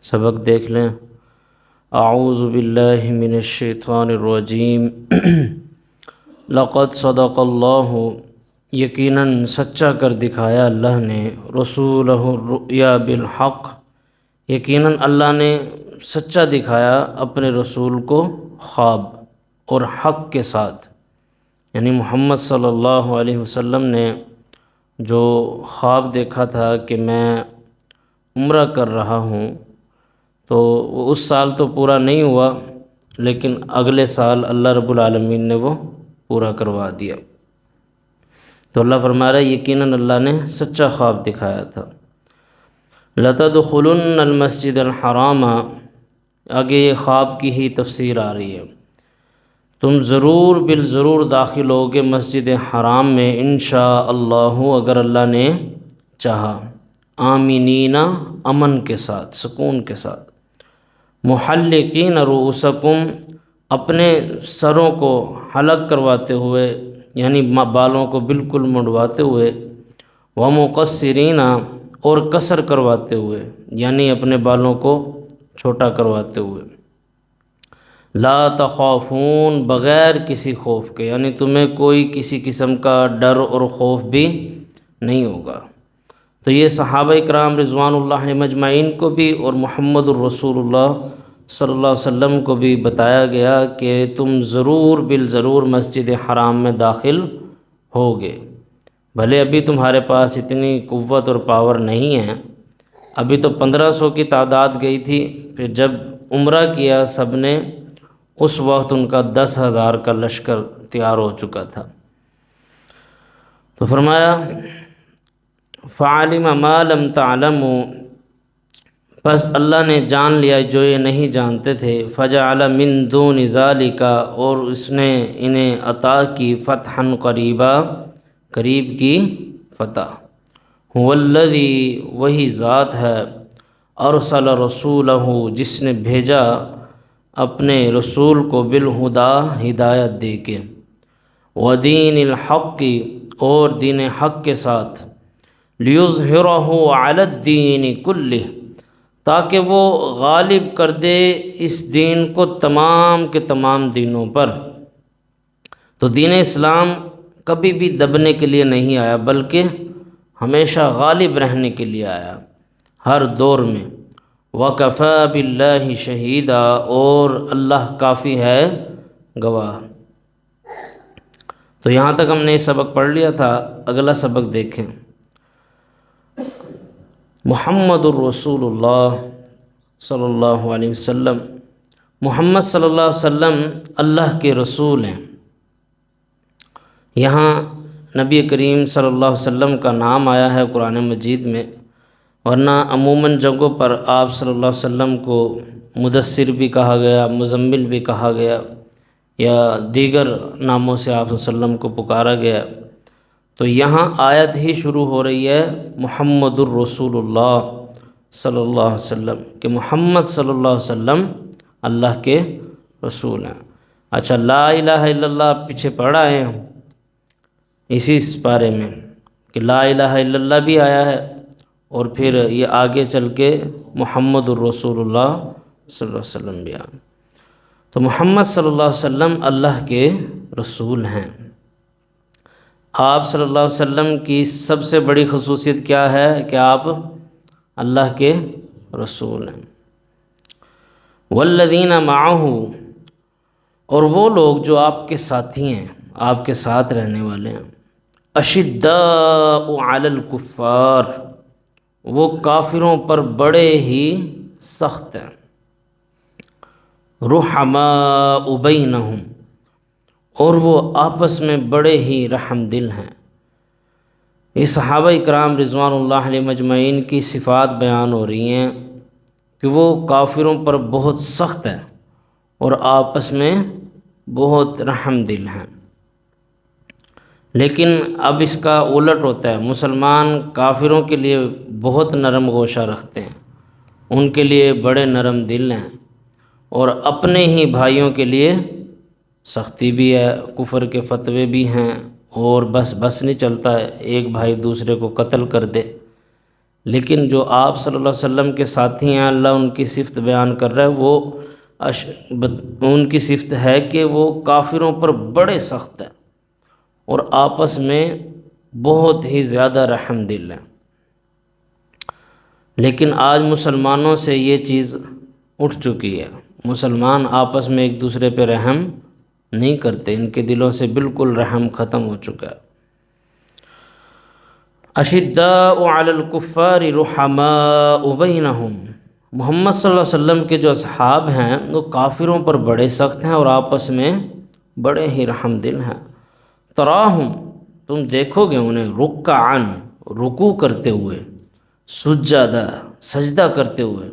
سبق دیکھ لیں۔ اعوذ باللہ من الشیطان الرجیم لقد صدق اللہ، یقیناً سچا کر دکھایا اللہ نے، رسولہ الرؤیا بالحق، یقیناً اللہ نے سچا دکھایا اپنے رسول کو خواب اور حق کے ساتھ، یعنی محمد صلی اللہ علیہ وسلم نے جو خواب دیکھا تھا کہ میں عمرہ کر رہا ہوں، تو وہ اس سال تو پورا نہیں ہوا، لیکن اگلے سال اللہ رب العالمین نے وہ پورا کروا دیا۔ تو اللہ فرما رہا ہے یقیناً اللہ نے سچا خواب دکھایا تھا۔ لَتَدْخُلُنَّ الْمَسْجِدَ الْحَرَامَ، آگے یہ خواب کی ہی تفسیر آ رہی ہے، تم ضرور بالضرور داخل ہوگے مسجد حرام میں انشاءاللہ، اگر اللہ نے چاہا، آمینین، امن کے ساتھ، سکون کے ساتھ، محلقین رؤوسکم، اپنے سروں کو حلق کرواتے ہوئے، یعنی بالوں کو بالکل منڈواتے ہوئے، ومقصرین، اور قصر کرواتے ہوئے، یعنی اپنے بالوں کو چھوٹا کرواتے ہوئے، لا تخافون، بغیر کسی خوف کے، یعنی تمہیں کوئی کسی قسم کا ڈر اور خوف بھی نہیں ہوگا۔ تو یہ صحابہ کرام رضوان اللہ علیہم اجمعین کو بھی اور محمد الرسول اللہ صلی اللہ علیہ وسلم کو بھی بتایا گیا کہ تم ضرور بالضرور مسجد حرام میں داخل ہوگے، بھلے ابھی تمہارے پاس اتنی قوت اور پاور نہیں ہے، ابھی تو 1500 کی تعداد گئی تھی، پھر جب عمرہ کیا سب نے، اس وقت ان کا 10,000 کا لشکر تیار ہو چکا تھا۔ تو فرمایا فَعَلِمَ مَا لَمْ تَعْلَمُوا، پس اللہ نے جان لیا جو یہ نہیں جانتے تھے، فَجَعَلَ مِن دُونِ ذَلِكَ، اور اس نے انہیں عطا کی فتحًا قریبا، قریب کی فتح، هُوَ الَّذِي، وہی ذات ہے، ارسل رسولہ، جس نے بھیجا اپنے رسول کو، بالہدیٰ، ہدایت دے کے، وَدِينِ الْحَقِّ، اور دین حق کے ساتھ، لِيُظْهِرَهُ عَلَى الدِّينِ كُلِّهِ، تاکہ وہ غالب کر دے اس دین کو تمام کے تمام دینوں پر۔ تو دین اسلام کبھی بھی دبنے کے لیے نہیں آیا، بلکہ ہمیشہ غالب رہنے کے لیے آیا، ہر دور میں۔ وَكَفَى بِاللَّهِ شَهِيدًا، اور اللہ کافی ہے گواہ۔ تو یہاں تک ہم نے یہ سبق پڑھ لیا تھا، اگلا سبق دیکھیں۔ محمد الرسول اللہ صلی اللہ علیہ وسلم، محمد صلی اللہ علیہ وسلم اللہ کے رسول ہیں۔ یہاں نبی کریم صلی اللہ علیہ وسلم کا نام آیا ہے قرآن مجید میں، ورنہ عموماً جگہوں پر آپ صلی اللہ علیہ وسلم کو مدثر بھی کہا گیا، مزمل بھی کہا گیا، یا دیگر ناموں سے آپ صلی اللہ علیہ وسلم کو پکارا گیا۔ تو یہاں آیت ہی شروع ہو رہی ہے محمد الرسول اللہ صلی اللہ علیہ وسلم، کہ محمد صلی اللہ علیہ وسلم اللہ کے رسول ہیں۔ اچھا، لا الہ الا اللہ پیچھے پڑھ آئے ہیں اسی پارے میں، کہ لا الہ الا اللہ بھی آیا ہے، اور پھر یہ آگے چل کے محمد الرسول اللہ صلی اللہ علیہ وسلم بھی آیا۔ تو محمد صلی اللہ علیہ وسلم اللہ کے رسول ہیں۔ آپ صلی اللہ علیہ وسلم کی سب سے بڑی خصوصیت کیا ہے کہ آپ اللہ کے رسول ہیں۔ والذین معہ، اور وہ لوگ جو آپ کے ساتھی ہیں، آپ کے ساتھ رہنے والے ہیں، اشداء علی الکفار، وہ کافروں پر بڑے ہی سخت ہیں، رحماء بینہم، اور وہ آپس میں بڑے ہی رحم دل ہیں۔ یہ صحابہ کرام رضوان اللہ علیہم اجمعین کی صفات بیان ہو رہی ہیں کہ وہ کافروں پر بہت سخت ہیں اور آپس میں بہت رحم دل ہیں۔ لیکن اب اس کا الٹ ہوتا ہے، مسلمان کافروں کے لیے بہت نرم گوشہ رکھتے ہیں، ان کے لیے بڑے نرم دل ہیں، اور اپنے ہی بھائیوں کے لیے سختی بھی ہے، کفر کے فتوے بھی ہیں، اور بس نہیں چلتا ہے، ایک بھائی دوسرے کو قتل کر دے، لیکن جو آپ صلی اللہ علیہ وسلم کے ساتھی ہیں، اللہ ان کی صفت بیان کر رہا ہے، وہ ان کی صفت ہے کہ وہ کافروں پر بڑے سخت ہیں اور آپس میں بہت ہی زیادہ رحم دل ہیں۔ لیکن آج مسلمانوں سے یہ چیز اٹھ چکی ہے، مسلمان آپس میں ایک دوسرے پہ رحم نہیں کرتے، ان کے دلوں سے بالکل رحم ختم ہو چکا ہے۔ اشداء علی الکفار رحماء بینہم، محمد صلی اللہ علیہ وسلم کے جو اصحاب ہیں وہ کافروں پر بڑے سخت ہیں اور آپس میں بڑے ہی رحم دل ہیں۔ تراہم، تم دیکھو گے انہیں رکعاً، رکوع کرتے ہوئے، سجدہ، سجدہ کرتے ہوئے،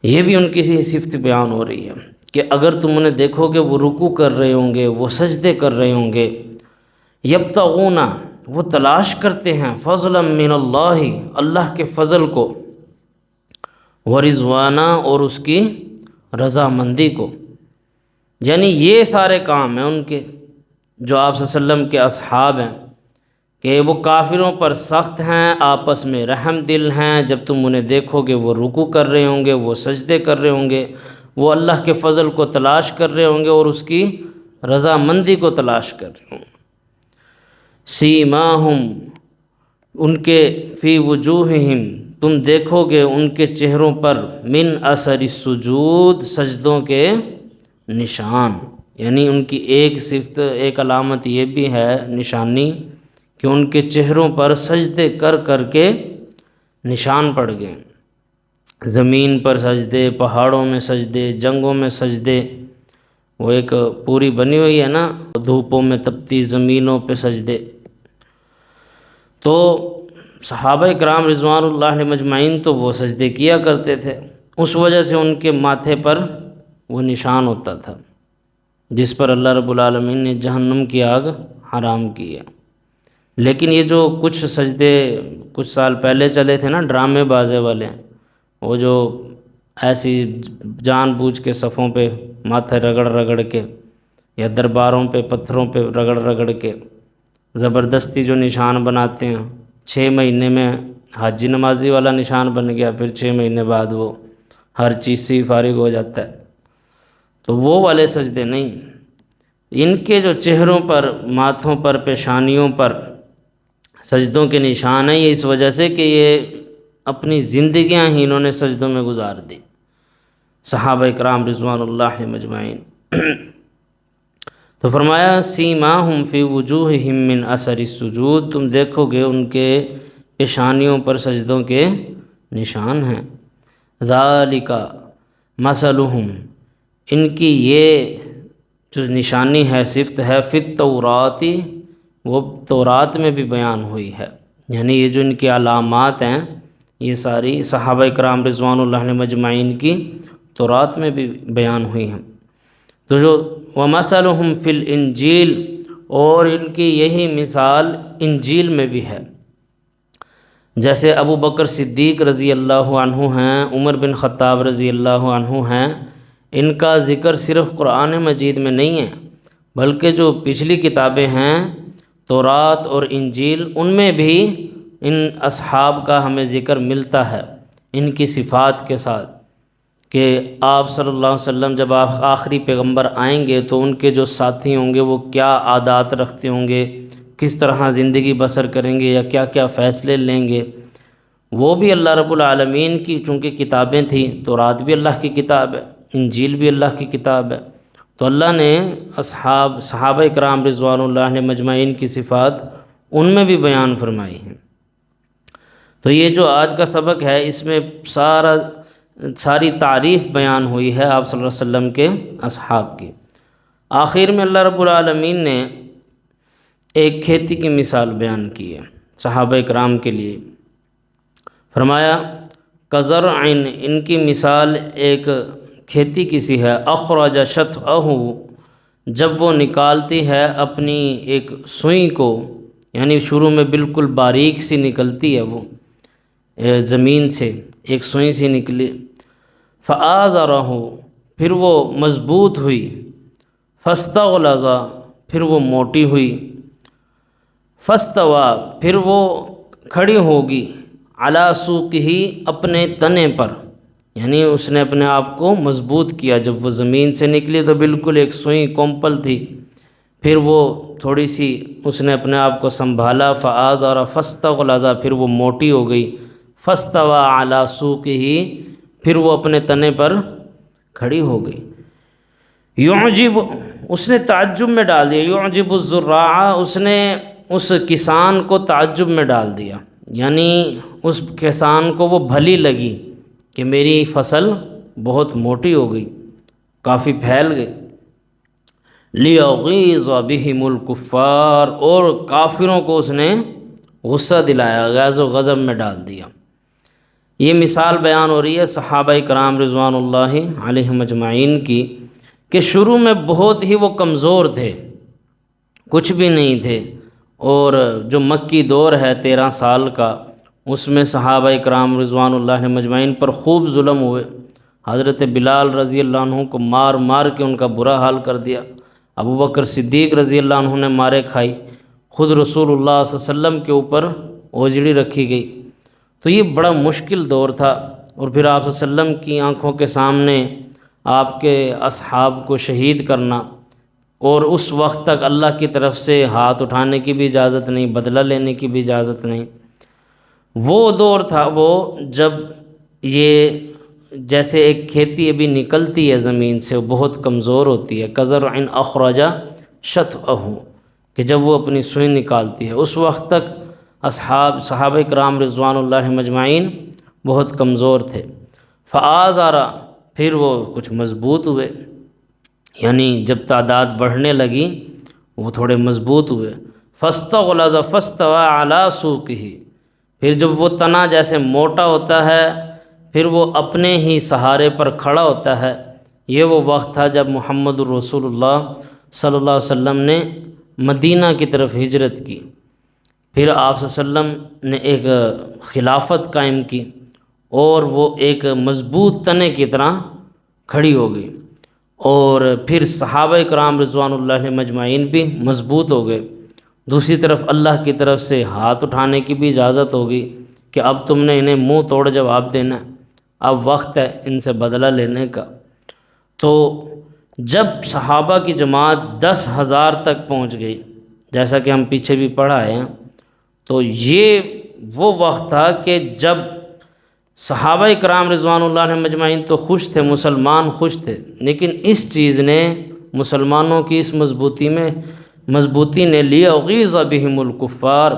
یہ بھی ان کی صفت بیان ہو رہی ہے کہ اگر تم انہیں دیکھو گے وہ رکوع کر رہے ہوں گے، وہ سجدے کر رہے ہوں گے، یبتغون، وہ تلاش کرتے ہیں، فضلا من اللہ، اللہ کے فضل کو، ورضوانہ، اور اس کی رضامندی کو، یعنی یہ سارے کام ہیں ان کے، جو آپ صلی اللہ علیہ وسلم کے اصحاب ہیں، کہ وہ کافروں پر سخت ہیں، آپس میں رحم دل ہیں، جب تم انہیں دیکھو گے وہ رکوع کر رہے ہوں گے، وہ سجدے کر رہے ہوں گے، وہ اللہ کے فضل کو تلاش کر رہے ہوں گے اور اس کی رضامندی کو تلاش کر رہے ہوں گے۔ سیماہم، ان کے، فی وجوہہم، تم دیکھو گے ان کے چہروں پر، من اثر السجود، سجدوں کے نشان، یعنی ان کی ایک صفت، ایک علامت یہ بھی ہے، نشانی، کہ ان کے چہروں پر سجدے کر کر کے نشان پڑ گئے، زمین پر سجدے، پہاڑوں میں سجدے، جنگوں میں سجدے، وہ ایک پوری بنی ہوئی ہے نا، دھوپوں میں تپتی زمینوں پہ سجدے۔ تو صحابہ کرام رضوان اللہ علیہم مجمعین تو وہ سجدے کیا کرتے تھے، اس وجہ سے ان کے ماتھے پر وہ نشان ہوتا تھا جس پر اللہ رب العالمین نے جہنم کی آگ حرام کی ہے۔ لیکن یہ جو کچھ سجدے کچھ سال پہلے چلے تھے نا، ڈرامے بازے والے، وہ جو ایسی جان بوجھ کے صفوں پہ ماتھے رگڑ رگڑ کے، یا درباروں پہ پتھروں پہ رگڑ رگڑ کے زبردستی جو نشان بناتے ہیں، 6 مہینے میں حاجی نمازی والا نشان بن گیا، پھر 6 مہینے بعد وہ ہر چیز سے فارغ ہو جاتا ہے، تو وہ والے سجدے نہیں، ان کے جو چہروں پر، ماتھوں پر، پیشانیوں پر سجدوں کے نشان ہیں، یہ اس وجہ سے کہ یہ اپنی زندگیاں ہی انہوں نے سجدوں میں گزار دی، صحابہ کرام رضوان اللہ علیہم مجمعین۔ تو فرمایا سیماہم فی وجوہہم من اثر السجود، تم دیکھو گے ان کے پیشانیوں پر سجدوں کے نشان ہیں۔ ذالک مثلہم، ان کی یہ جو نشانی ہے، صفت ہے، فی التوراۃ، وہ تورات میں بھی بیان ہوئی ہے، یعنی یہ جو ان کی علامات ہیں یہ ساری صحابہ کرام رضوان اللہ علیہم مجمعین کی تورات میں بھی بیان ہوئی ہیں۔ تو جو وَمَثَلُهُمْ فِي الْإِنْجِيلِ، اور ان کی یہی مثال انجیل میں بھی ہے، جیسے ابو بکر صدیق رضی اللہ عنہ ہیں، عمر بن خطاب رضی اللہ عنہ ہیں، ان کا ذکر صرف قرآن مجید میں نہیں ہے، بلکہ جو پچھلی کتابیں ہیں تورات اور انجیل، ان میں بھی ان اصحاب کا ہمیں ذکر ملتا ہے، ان کی صفات کے ساتھ، کہ آپ صلی اللہ علیہ وسلم جب آپ آخری پیغمبر آئیں گے تو ان کے جو ساتھی ہوں گے وہ کیا عادات رکھتے ہوں گے، کس طرح زندگی بسر کریں گے، یا کیا کیا فیصلے لیں گے، وہ بھی اللہ رب العالمین کی چونکہ کتابیں تھیں، تورات بھی اللہ کی کتاب ہے، انجیل بھی اللہ کی کتاب ہے، تو اللہ نے صحابہ کرام رضوان اللہ علیہم مجمعین کی صفات ان میں بھی بیان فرمائی ہیں۔ تو یہ جو آج کا سبق ہے، اس میں ساری تعریف بیان ہوئی ہے آپ صلی اللہ علیہ وسلم کے اصحاب کی۔ آخر میں اللہ رب العالمین نے ایک کھیتی کی مثال بیان کی ہے صحابہ کرام کے لیے، فرمایا کزرع، ان کی مثال ایک کھیتی کی سی ہے، اخرج شطأہ، جب وہ نکالتی ہے اپنی ایک سوئی کو، یعنی شروع میں بالکل باریک سی نکلتی ہے، وہ زمین سے ایک سوئی سی نکلی، فآزرہ، پھر وہ مضبوط ہوئی، فاستغلظ، پھر وہ موٹی ہوئی، فاستوی، پھر وہ کھڑی ہوگی، علی سوقہ اپنے تنے پر، یعنی اس نے اپنے آپ کو مضبوط کیا۔ جب وہ زمین سے نکلی تو بالکل ایک سوئی کومپل تھی، پھر وہ تھوڑی سی اس نے اپنے آپ کو سنبھالا، فآزر فاستغلظ، پھر وہ موٹی ہو گئی، فاستوى علی سوقہ، پھر وہ اپنے تنے پر کھڑی ہو گئی۔ یعجب، اس نے تعجب میں ڈال دیا، یعجب الزراع، اس نے اس کسان کو تعجب میں ڈال دیا، یعنی اس کسان کو وہ بھلی لگی کہ میری فصل بہت موٹی ہو گئی، کافی پھیل گئی۔ لیغیظ بہم الکفار، اور کافروں کو اس نے غصہ دلایا، غیظ و غضب میں ڈال دیا۔ یہ مثال بیان ہو رہی ہے صحابہ کرام رضوان اللہ علیہم اجمعین کی، کہ شروع میں بہت ہی وہ کمزور تھے، کچھ بھی نہیں تھے، اور جو مکی دور ہے 13 سال کا، اس میں صحابہ کرام رضوان اللہ علیہم اجمعین پر خوب ظلم ہوئے۔ حضرت بلال رضی اللہ عنہ کو مار مار کے ان کا برا حال کر دیا، ابو بکر صدیق رضی اللہ عنہ نے مارے کھائی، خود رسول اللہ صلی اللہ علیہ وسلم کے اوپر اوجڑی رکھی گئی۔ تو یہ بڑا مشکل دور تھا، اور پھر آپ صلی اللہ علیہ وسلم کی آنکھوں کے سامنے آپ کے اصحاب کو شہید کرنا، اور اس وقت تک اللہ کی طرف سے ہاتھ اٹھانے کی بھی اجازت نہیں، بدلہ لینے کی بھی اجازت نہیں۔ وہ دور تھا وہ جب یہ جیسے ایک کھیتی ابھی نکلتی ہے زمین سے، وہ بہت کمزور ہوتی ہے، کزرع اخرج شطأہ، کہ جب وہ اپنی سوئی نکالتی ہے، اس وقت تک صحابہ کرام رضوان اللہ علیہم اجمعین بہت کمزور تھے۔ فآزر، پھر وہ کچھ مضبوط ہوئے، یعنی جب تعداد بڑھنے لگی وہ تھوڑے مضبوط ہوئے۔ فاستغلظ فاستوى علی سوقہ، پھر جب وہ تنا جیسے موٹا ہوتا ہے پھر وہ اپنے ہی سہارے پر کھڑا ہوتا ہے۔ یہ وہ وقت تھا جب محمد الرسول اللہ صلی اللہ علیہ وسلم نے مدینہ کی طرف ہجرت کی، پھر آپ صلی اللہ علیہ وسلم نے ایک خلافت قائم کی، اور وہ ایک مضبوط تنے کی طرح کھڑی ہو گئی، اور پھر صحابہ کرام رضوان اللہ علیہم اجمعین بھی مضبوط ہو گئے۔ دوسری طرف اللہ کی طرف سے ہاتھ اٹھانے کی بھی اجازت ہوگی کہ اب تم نے انہیں منہ توڑ جواب دینا ہے، اب وقت ہے ان سے بدلہ لینے کا۔ تو جب صحابہ کی جماعت 10,000 تک پہنچ گئی، جیسا کہ ہم پیچھے بھی پڑھا ہے، تو یہ وہ وقت تھا کہ جب صحابہ کرام رضوان اللہ علیہم اجمعین تو خوش تھے، مسلمان خوش تھے، لیکن اس چیز نے مسلمانوں کی اس مضبوطی نے لیغیظ بہم الکفار،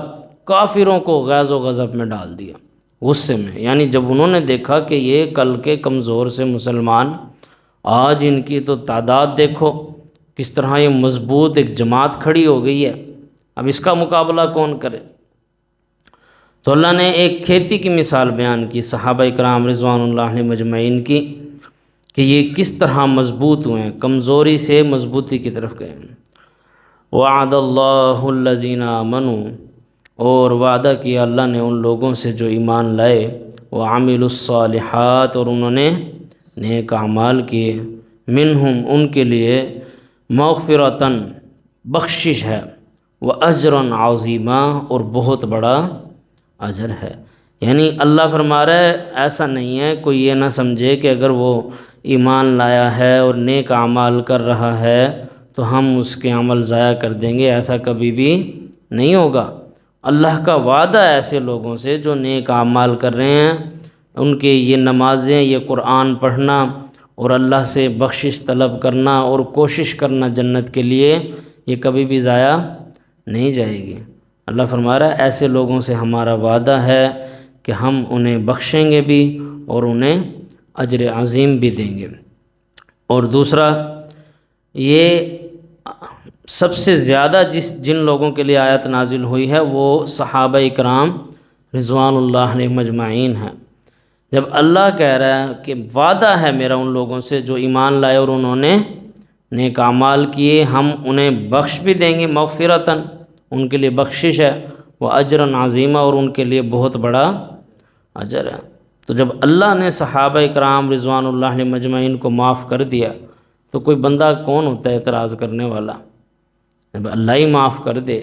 کافروں کو غیظ و غضب میں ڈال دیا، غصے میں۔ یعنی جب انہوں نے دیکھا کہ یہ کل کے کمزور سے مسلمان، آج ان کی تو تعداد دیکھو کس طرح یہ مضبوط ایک جماعت کھڑی ہو گئی ہے، اب اس کا مقابلہ کون کرے؟ تو اللہ نے ایک کھیتی کی مثال بیان کی صحابہ کرام رضوان اللہ علیہم اجمعین کی، کہ یہ کس طرح مضبوط ہوئے ہیں، کمزوری سے مضبوطی کی طرف گئے۔ وعد اللہ الذین آمنوا، اور وعدہ کیا اللہ نے ان لوگوں سے جو ایمان لائے، وعملوا الصالحات، اور انہوں نے نیک اعمال کیے، منہم ان کے لیے، مغفرۃً بخشش ہے، واجرا عظیما، اور بہت بڑا اجر ہے۔ یعنی اللہ فرما رہا ہے ایسا نہیں ہے، کوئی یہ نہ سمجھے کہ اگر وہ ایمان لایا ہے اور نیک اعمال کر رہا ہے تو ہم اس کے عمل ضائع کر دیں گے، ایسا کبھی بھی نہیں ہوگا۔ اللہ کا وعدہ ہے ایسے لوگوں سے جو نیک اعمال کر رہے ہیں، ان کے یہ نمازیں، یہ قرآن پڑھنا، اور اللہ سے بخشش طلب کرنا اور کوشش کرنا جنت کے لیے، یہ کبھی بھی ضائع نہیں جائے گی۔ اللہ فرما رہا ہے ایسے لوگوں سے ہمارا وعدہ ہے کہ ہم انہیں بخشیں گے بھی اور انہیں اجر عظیم بھی دیں گے۔ اور دوسرا، یہ سب سے زیادہ جن لوگوں کے لیے آیت نازل ہوئی ہے وہ صحابہ کرام رضوان اللہ علیہم اجمعین ہیں۔ جب اللہ کہہ رہا ہے کہ وعدہ ہے میرا ان لوگوں سے جو ایمان لائے اور انہوں نے نیک اعمال کیے، ہم انہیں بخش بھی دیں گے، مغفرتاً، ان کے لیے بخشش ہے، وہ اجراً عظیمہ، اور ان کے لیے بہت بڑا اجر ہے۔ تو جب اللہ نے صحابہ کرام رضوان اللہ علیہم اجمعین کو معاف کر دیا تو کوئی بندہ کون ہوتا ہے اعتراض کرنے والا؟ جب اللہ ہی معاف کر دے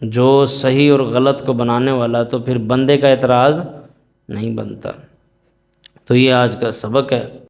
جو صحیح اور غلط کو بنانے والا، تو پھر بندے کا اعتراض نہیں بنتا۔ تو یہ آج کا سبق ہے۔